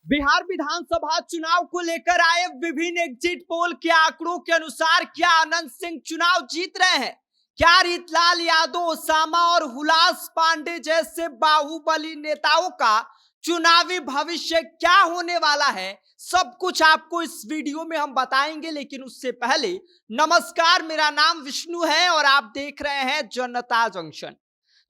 बिहार विधानसभा चुनाव को लेकर आए विभिन्न एग्जिट पोल के आंकड़ों के अनुसार क्या अनंत सिंह चुनाव जीत रहे हैं? क्या रीतलाल यादव, ओसामा और हुलास पांडे जैसे बाहुबली नेताओं का चुनावी भविष्य क्या होने वाला है? सब कुछ आपको इस वीडियो में हम बताएंगे, लेकिन उससे पहले नमस्कार, मेरा नाम विष्णु है और आप देख रहे हैं जनता जंक्शन।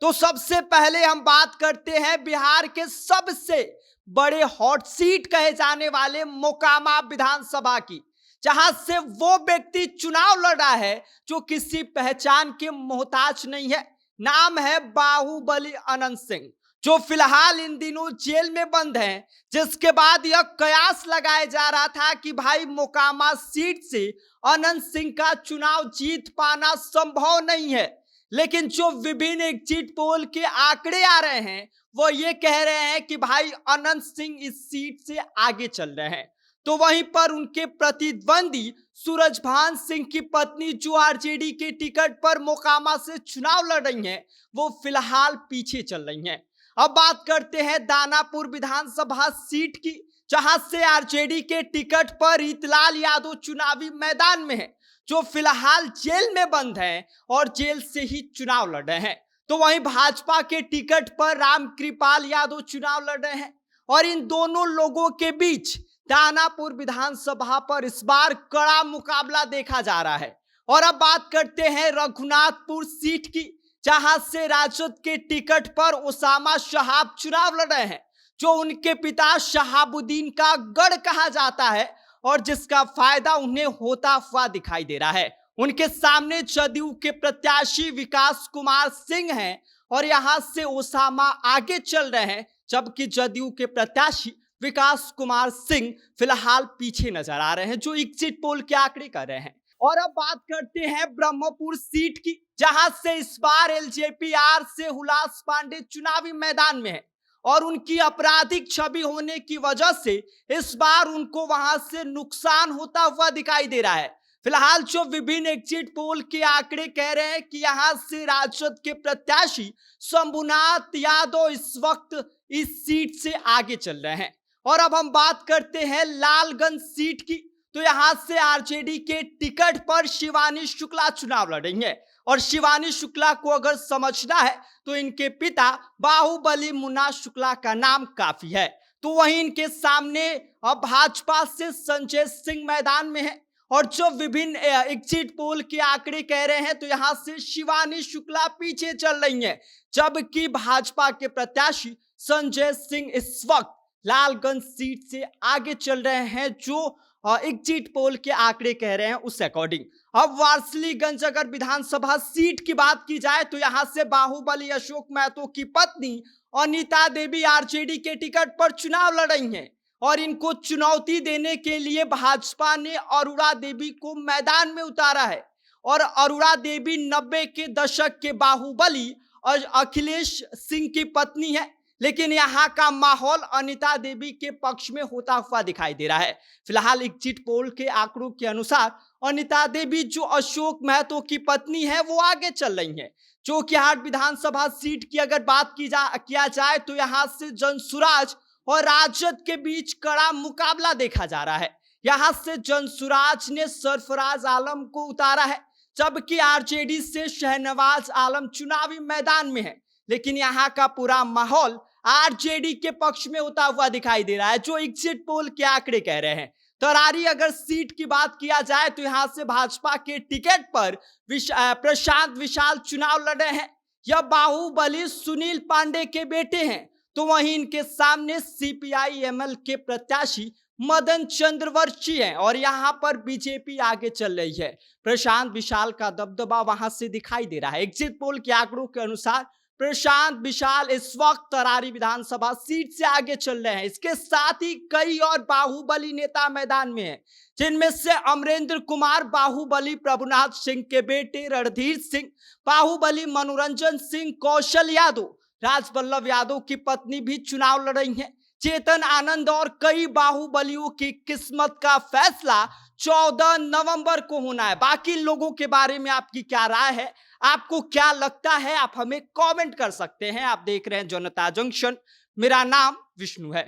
तो सबसे पहले हम बात करते हैं बिहार के सबसे बड़े हॉट सीट कहे जाने वाले मोकामा विधानसभा की, जहां से वो व्यक्ति चुनाव लड़ा है जो किसी पहचान के मोहताज नहीं है। नाम है बाहुबली अनंत सिंह, जो फिलहाल इन दिनों जेल में बंद हैं, जिसके बाद यह कयास लगाया जा रहा था कि भाई मोकामा सीट से अनंत सिंह का चुनाव जीत पाना संभव नहीं है। लेकिन जो विभिन्न एग्जिट पोल के आंकड़े आ रहे हैं वो ये कह रहे हैं कि भाई अनंत सिंह इस सीट से आगे चल रहे हैं। तो वहीं पर उनके प्रतिद्वंदी सूरजभान सिंह की पत्नी, जो आरजेडी के टिकट पर मोकामा से चुनाव लड़ रही हैं, वो फिलहाल पीछे चल रही हैं। अब बात करते हैं दानापुर विधानसभा सीट की, जहां से आरजेडी के टिकट पर रीतलाल यादव चुनावी मैदान में है, जो फिलहाल जेल में बंद हैं और जेल से ही चुनाव लड़ रहे हैं। तो वहीं भाजपा के टिकट पर रामकृपाल यादव चुनाव लड़ रहे हैं और इन दोनों लोगों के बीच दानापुर विधानसभा पर इस बार कड़ा मुकाबला देखा जा रहा है। और अब बात करते हैं रघुनाथपुर सीट की, जहां से राजद के टिकट पर ओसामा शहाब चुनाव लड़ रहे हैं, जो उनके पिता शहाबुद्दीन का गढ़ कहा जाता है और जिसका फायदा उन्हें होता हुआ दिखाई दे रहा है। उनके सामने जदयू के प्रत्याशी विकास कुमार सिंह हैं और यहां से ओसामा आगे चल रहे हैं, जबकि जदयू के प्रत्याशी विकास कुमार सिंह फिलहाल पीछे नजर आ रहे हैं, जो एग्जिट पोल के आंकड़े कर रहे हैं। और अब बात करते हैं ब्रह्मपुर सीट की, जहां से इस बार एलजेपीआर से हुलास पांडे चुनावी मैदान में है और उनकी आपराधिक छवि होने की वजह से इस बार उनको वहां से नुकसान होता हुआ दिखाई दे रहा है। फिलहाल जो विभिन्न एग्जिट पोल के आंकड़े कह रहे हैं कि यहां से राजद के प्रत्याशी शंभुनाथ यादव इस वक्त इस सीट से आगे चल रहे हैं। और अब हम बात करते हैं लालगंज सीट की, तो यहां से आरजेडी के टिकट पर शिवानी शुक्ला चुनाव लड़ रही है और शिवानी शुक्ला को अगर समझना है तो इनके पिता बाहुबली मुन्ना शुक्ला का नाम काफी है। तो वहीं इनके सामने अब भाजपा से संजय सिंह मैदान में है और जो विभिन्न एग्जिट पोल के आंकड़े कह रहे हैं तो यहां से शिवानी शुक्ला पीछे चल रही हैं, जबकि भाजपा के प्रत्याशी संजय सिंह इस वक्त लालगंज सीट से आगे चल रहे हैं, जो एग्जिट पोल के आंकड़े कह रहे हैं उस अकॉर्डिंग। अब वारसलीगंज अगर विधानसभा सीट की बात की जाए तो यहां से बाहुबली अशोक महतो की पत्नी अनीता देवी आरजेडी के टिकट पर चुनाव लड़ रही हैं और इनको चुनौती देने के लिए भाजपा ने अरुणा देवी को मैदान में उतारा है। और अरुणा देवी 90 के दशक के बाहुबली और अखिलेश सिंह की पत्नी है, लेकिन यहाँ का माहौल अनीता देवी के पक्ष में होता हुआ दिखाई दे रहा है। फिलहाल एग्जिट पोल के आंकड़ों के अनुसार अनीता देवी, जो अशोक महतो की पत्नी है, वो आगे चल रही है। जोकीहाट विधानसभा सीट की अगर बात किया जाए तो यहाँ से जनसुराज और राजद के बीच कड़ा मुकाबला देखा जा रहा है। यहाँ से जनसुराज ने सरफराज आलम को उतारा है, जबकि आरजेडी से शहनवाज आलम चुनावी मैदान में है। लेकिन यहाँ का पूरा माहौल आरजेडी के पक्ष में होता हुआ दिखाई दे रहा है, जो एग्जिट पोल के आंकड़े कह रहे हैं। तरारी अगर सीट की बात किया जाए तो यहाँ से भाजपा के टिकट पर प्रशांत विशाल चुनाव लड़ रहे हैं। यह बाहुबली सुनील पांडे के बेटे हैं। तो वहीं इनके सामने सीपीआई-एमएल के प्रत्याशी मदन चंद्रवंशी हैं और यहाँ पर बीजेपी आगे चल रही है। प्रशांत विशाल का दबदबा वहां से दिखाई दे रहा है। एग्जिट पोल के आंकड़ों के अनुसार प्रशांत विशाल इस वक्त तरारी विधानसभा सीट से आगे चल रहे हैं। इसके साथ ही कई और बाहुबली नेता मैदान में हैं, जिनमें से अमरेंद्र कुमार बाहुबली प्रभुनाथ सिंह के बेटे, रणधीर सिंह बाहुबली, मनोरंजन सिंह, कौशल यादव, राजवल्लभ यादव की पत्नी भी चुनाव लड़ रही हैं, चेतन आनंद और कई बाहुबलियों की किस्मत का फैसला 14 नवंबर को होना है। बाकी लोगों के बारे में आपकी क्या राय है, आपको क्या लगता है, आप हमें कमेंट कर सकते हैं। आप देख रहे हैं जनता जंक्शन, मेरा नाम विष्णु है।